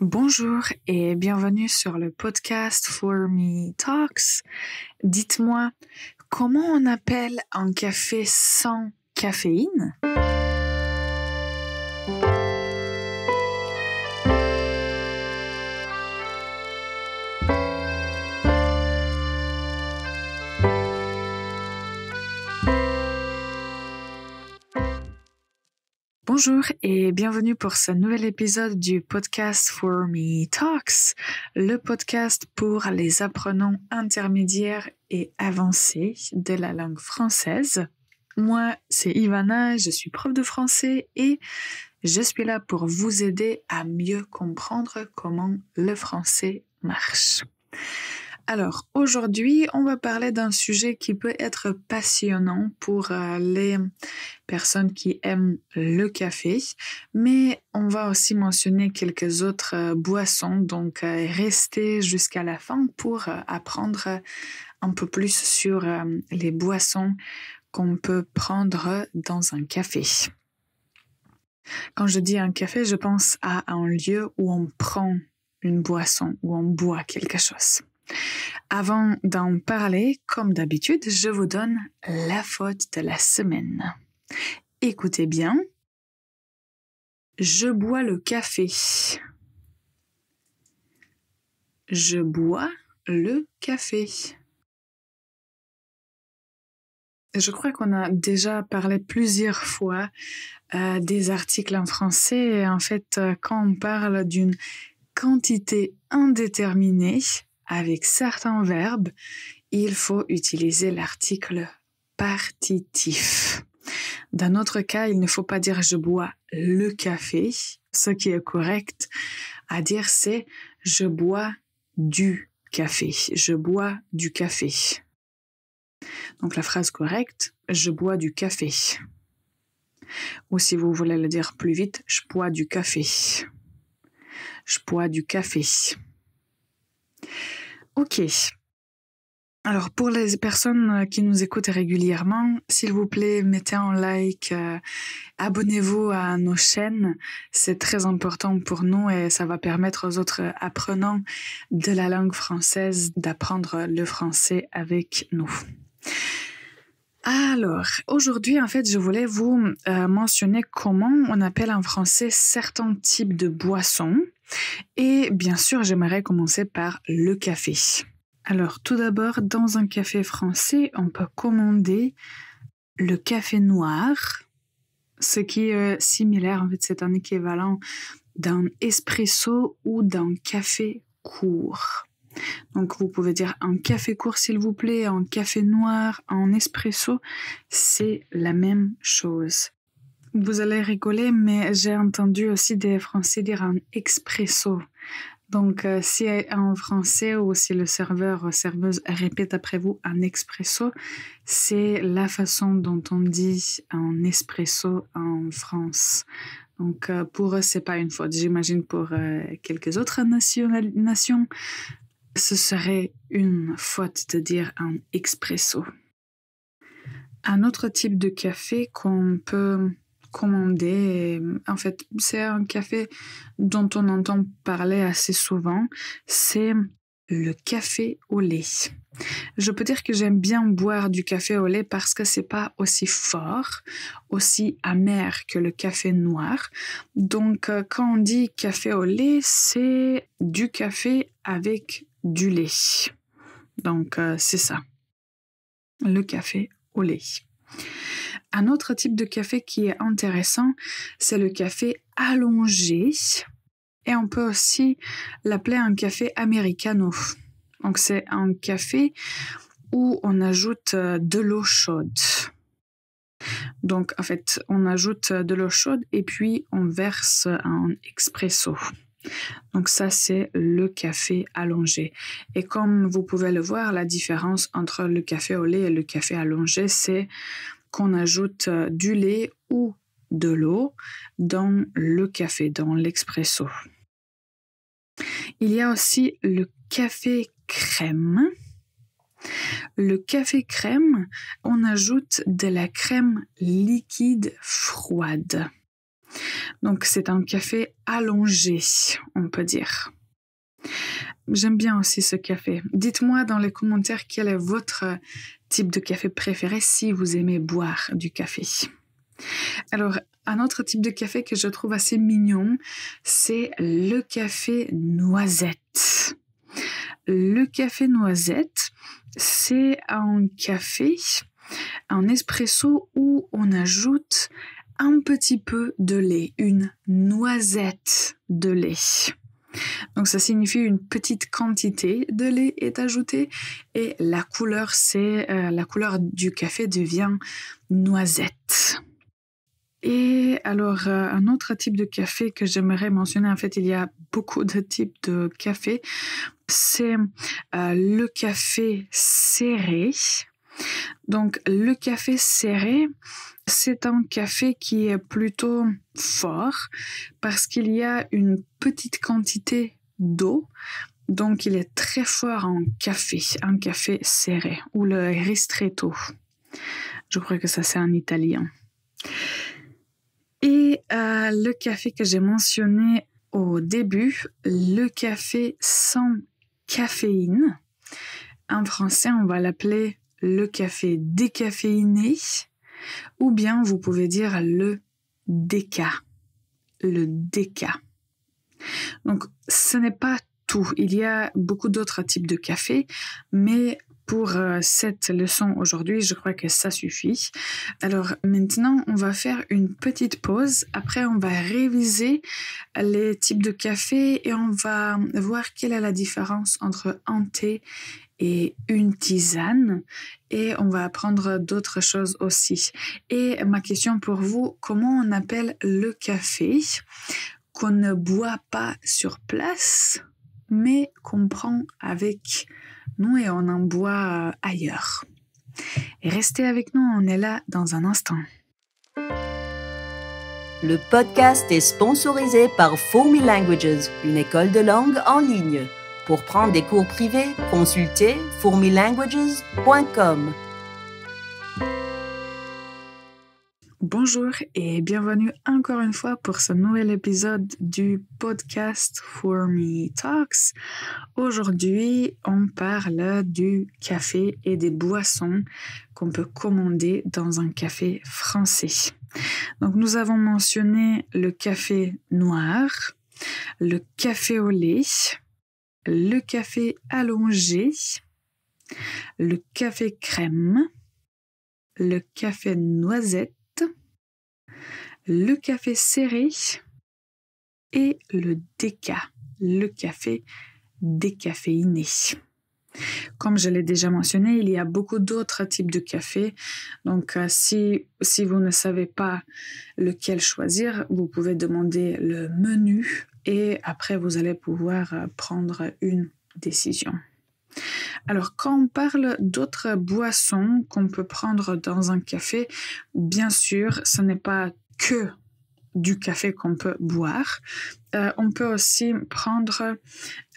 Bonjour et bienvenue sur le podcast For Me Talks. Dites-moi, comment on appelle un café sans caféine? Bonjour et bienvenue pour ce nouvel épisode du podcast For Me Talks, le podcast pour les apprenants intermédiaires et avancés de la langue française. Moi, c'est Ivana, je suis prof de français et je suis là pour vous aider à mieux comprendre comment le français marche. Alors, aujourd'hui, on va parler d'un sujet qui peut être passionnant pour les personnes qui aiment le café, mais on va aussi mentionner quelques autres boissons, donc restez jusqu'à la fin pour apprendre un peu plus sur les boissons qu'on peut prendre dans un café. Quand je dis un café, je pense à un lieu où on prend une boisson, où on boit quelque chose. Avant d'en parler, comme d'habitude, je vous donne la faute de la semaine. Écoutez bien. Je bois le café. Je bois le café. Je crois qu'on a déjà parlé plusieurs fois des articles en français. Et en fait, quand on parle d'une quantité indéterminée, avec certains verbes, il faut utiliser l'article partitif. Dans notre cas, il ne faut pas dire « je bois le café ». Ce qui est correct à dire, c'est « je bois du café ». Je bois du café. Donc la phrase correcte, « je bois du café ». Ou si vous voulez le dire plus vite, « je bois du café ». Je bois du café. Ok. Alors, pour les personnes qui nous écoutent régulièrement, s'il vous plaît, mettez un like, abonnez-vous à nos chaînes. C'est très important pour nous et ça va permettre aux autres apprenants de la langue française d'apprendre le français avec nous. Alors, aujourd'hui, en fait, je voulais vous mentionner comment on appelle en français certains types de boissons. Et bien sûr, j'aimerais commencer par le café. Alors, tout d'abord, dans un café français, on peut commander le café noir, ce qui est similaire, en fait, c'est un équivalent d'un espresso ou d'un café court. Donc, vous pouvez dire un café court, s'il vous plaît, un café noir, un espresso, c'est la même chose. Vous allez rigoler, mais j'ai entendu aussi des Français dire un expresso. Donc, si en français ou si le serveur ou serveuse répète après vous un expresso, c'est la façon dont on dit un espresso en France. Donc, pour eux, c'est pas une faute. J'imagine pour quelques autres nations, ce serait une faute de dire un expresso. Un autre type de café qu'on peut commander, en fait, c'est un café dont on entend parler assez souvent, c'est le café au lait. Je peux dire que j'aime bien boire du café au lait parce que c'est pas aussi fort, aussi amer que le café noir. Donc, quand on dit café au lait, c'est du café avec du lait. Donc, c'est ça. Le café au lait. Un autre type de café qui est intéressant, c'est le café allongé. Et on peut aussi l'appeler un café americano. Donc, c'est un café où on ajoute de l'eau chaude. Donc, en fait, on ajoute de l'eau chaude et puis on verse un expresso. Donc ça, c'est le café allongé. Et comme vous pouvez le voir, la différence entre le café au lait et le café allongé, c'est qu'on ajoute du lait ou de l'eau dans le café, dans l'expresso. Il y a aussi le café crème. Le café crème, on ajoute de la crème liquide froide. Donc, c'est un café allongé, on peut dire. J'aime bien aussi ce café. Dites-moi dans les commentaires quel est votre type de café préféré si vous aimez boire du café. Alors, un autre type de café que je trouve assez mignon, c'est le café noisette. Le café noisette, c'est un café, un espresso où on ajoute un petit peu de lait, une noisette de lait. Donc ça signifie une petite quantité de lait est ajoutée et la couleur, la couleur du café devient noisette. Et alors, un autre type de café que j'aimerais mentionner, en fait, il y a beaucoup de types de café, c'est le café serré. Donc, le café serré, c'est un café qui est plutôt fort parce qu'il y a une petite quantité d'eau. Donc, il est très fort en café, un café serré ou le ristretto. Je crois que ça, c'est en italien. Et le café que j'ai mentionné au début, le café sans caféine. En français, on va l'appeler le café décaféiné ou bien vous pouvez dire le déca. Le déca. Donc, ce n'est pas tout. Il y a beaucoup d'autres types de café, mais pour cette leçon aujourd'hui, je crois que ça suffit. Alors maintenant, on va faire une petite pause. Après, on va réviser les types de café et on va voir quelle est la différence entre un thé et une tisane. Et on va apprendre d'autres choses aussi. Et ma question pour vous, comment on appelle le café qu'on ne boit pas sur place, mais qu'on prend avec nous et on en boit ailleurs. Et restez avec nous, on est là dans un instant. Le podcast est sponsorisé par Fourmi Languages, une école de langue en ligne. Pour prendre des cours privés, consultez fourmilanguages.com. Bonjour et bienvenue encore une fois pour ce nouvel épisode du podcast Fourmi Talks. Aujourd'hui, on parle du café et des boissons qu'on peut commander dans un café français. Donc, nous avons mentionné le café noir, le café au lait, le café allongé, le café crème, le café noisette, le café serré et le déca, le café décaféiné. Comme je l'ai déjà mentionné, il y a beaucoup d'autres types de café. Donc, si vous ne savez pas lequel choisir, vous pouvez demander le menu et après, vous allez pouvoir prendre une décision. Alors, quand on parle d'autres boissons qu'on peut prendre dans un café, bien sûr, ce n'est pas que du café qu'on peut boire. On peut aussi prendre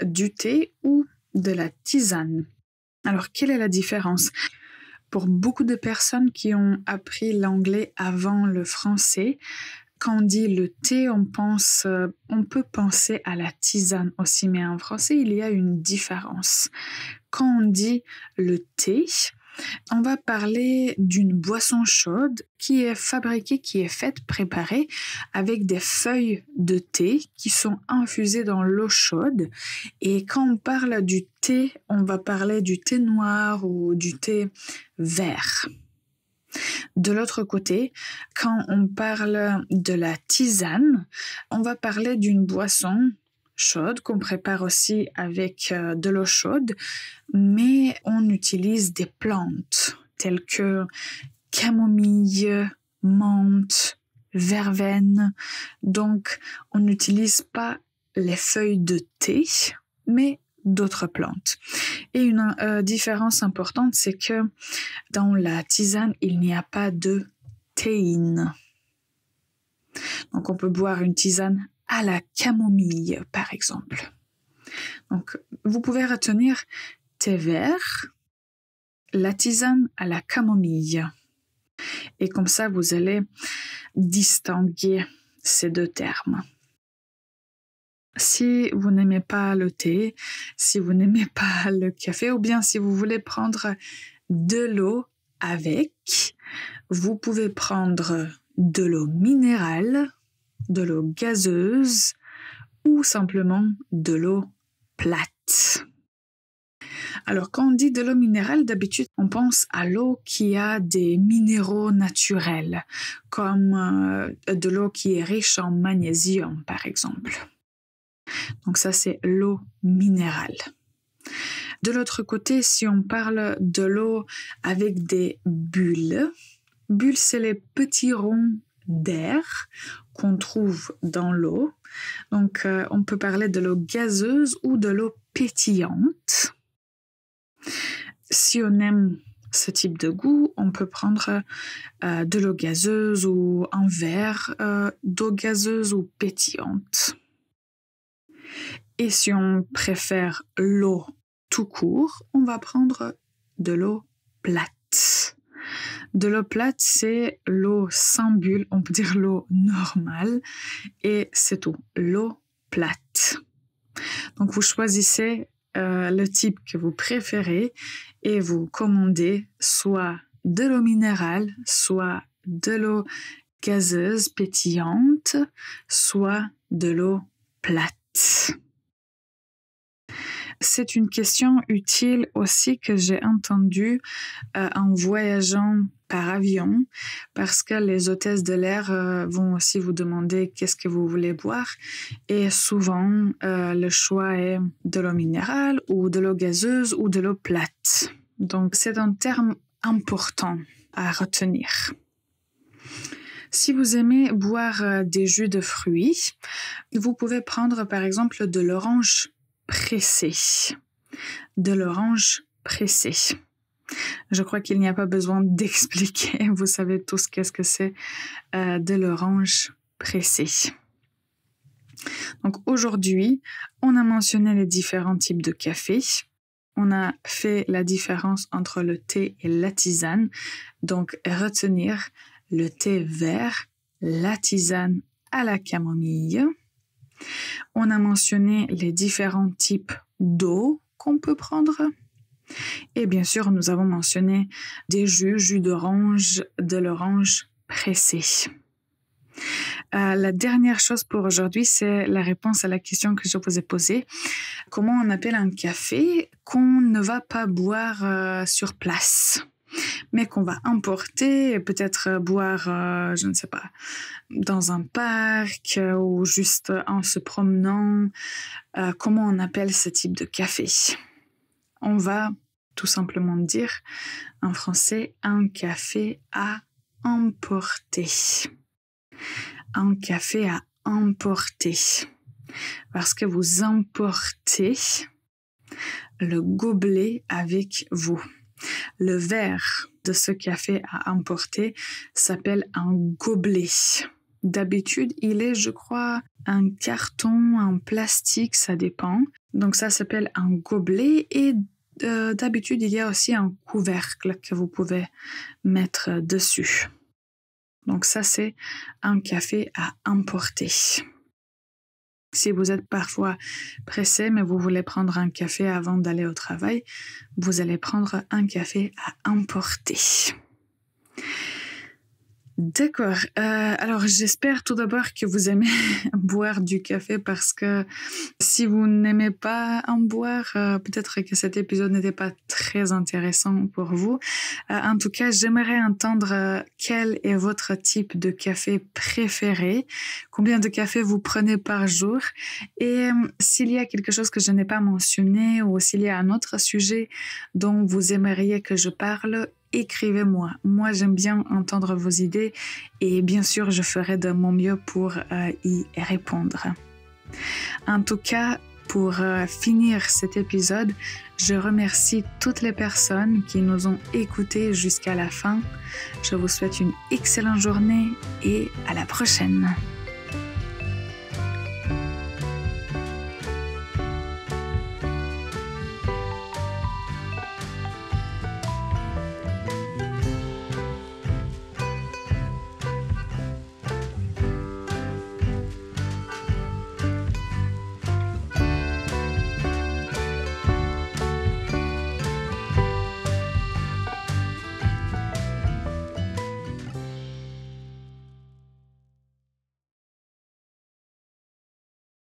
du thé ou de la tisane. Alors, quelle est la différence? Pour beaucoup de personnes qui ont appris l'anglais avant le français, quand on dit le thé, on peut penser à la tisane aussi, mais en français, il y a une différence. Quand on dit le thé, on va parler d'une boisson chaude qui est fabriquée, qui est faite, préparée avec des feuilles de thé qui sont infusées dans l'eau chaude. Et quand on parle du thé, on va parler du thé noir ou du thé vert. De l'autre côté, quand on parle de la tisane, on va parler d'une boisson chaude qu'on prépare aussi avec de l'eau chaude, mais on utilise des plantes telles que camomille, menthe, verveine. Donc, on n'utilise pas les feuilles de thé, mais d'autres plantes. Et une différence importante, c'est que dans la tisane, il n'y a pas de théine. Donc, on peut boire une tisane à la camomille, par exemple. Donc, vous pouvez retenir thé vert, la tisane à la camomille. Et comme ça, vous allez distinguer ces deux termes. Si vous n'aimez pas le thé, si vous n'aimez pas le café, ou bien si vous voulez prendre de l'eau avec, vous pouvez prendre de l'eau minérale, de l'eau gazeuse ou simplement de l'eau plate. Alors, quand on dit de l'eau minérale, d'habitude, on pense à l'eau qui a des minéraux naturels, comme de l'eau qui est riche en magnésium, par exemple. Donc ça, c'est l'eau minérale. De l'autre côté, si on parle de l'eau avec des bulles, bulles, c'est les petits ronds d'air qu'on trouve dans l'eau. Donc, on peut parler de l'eau gazeuse ou de l'eau pétillante. Si on aime ce type de goût, on peut prendre de l'eau gazeuse ou un verre d'eau gazeuse ou pétillante. Et si on préfère l'eau tout court, on va prendre de l'eau plate. De l'eau plate, c'est l'eau sans bulle, on peut dire l'eau normale, et c'est tout, l'eau plate. Donc vous choisissez le type que vous préférez et vous commandez soit de l'eau minérale, soit de l'eau gazeuse pétillante, soit de l'eau plate. C'est une question utile aussi que j'ai entendue en voyageant par avion, parce que les hôtesses de l'air vont aussi vous demander qu'est-ce que vous voulez boire, et souvent le choix est de l'eau minérale ou de l'eau gazeuse ou de l'eau plate. Donc c'est un terme important à retenir. Si vous aimez boire des jus de fruits, vous pouvez prendre par exemple de l'orange pressé. De l'orange pressé. Je crois qu'il n'y a pas besoin d'expliquer. Vous savez tous qu'est-ce que c'est de l'orange pressé. Donc aujourd'hui, on a mentionné les différents types de café. On a fait la différence entre le thé et la tisane. Donc retenir le thé vert, la tisane à la camomille. On a mentionné les différents types d'eau qu'on peut prendre. Et bien sûr, nous avons mentionné des jus d'orange, de l'orange pressé. La dernière chose pour aujourd'hui, c'est la réponse à la question que je vous ai posée. Comment on appelle un café qu'on ne va pas boire sur place, mais qu'on va emporter et peut-être boire, je ne sais pas, dans un parc ou juste en se promenant. Comment on appelle ce type de café? On va tout simplement dire en français un café à emporter. Un café à emporter. Parce que vous emportez le gobelet avec vous. Le verre de ce café à emporter s'appelle un gobelet. D'habitude, il est, je crois, un carton, un plastique, ça dépend. Donc ça s'appelle un gobelet et d'habitude, il y a aussi un couvercle que vous pouvez mettre dessus. Donc ça, c'est un café à emporter. Si vous êtes parfois pressé, mais vous voulez prendre un café avant d'aller au travail, vous allez prendre un café à emporter. D'accord. Alors, j'espère tout d'abord que vous aimez boire du café parce que si vous n'aimez pas en boire, peut-être que cet épisode n'était pas très intéressant pour vous. En tout cas, j'aimerais entendre quel est votre type de café préféré, combien de café vous prenez par jour et s'il y a quelque chose que je n'ai pas mentionné ou s'il y a un autre sujet dont vous aimeriez que je parle, écrivez-moi. Moi, j'aime bien entendre vos idées et bien sûr, je ferai de mon mieux pour y répondre. En tout cas, pour finir cet épisode, je remercie toutes les personnes qui nous ont écoutés jusqu'à la fin. Je vous souhaite une excellente journée et à la prochaine.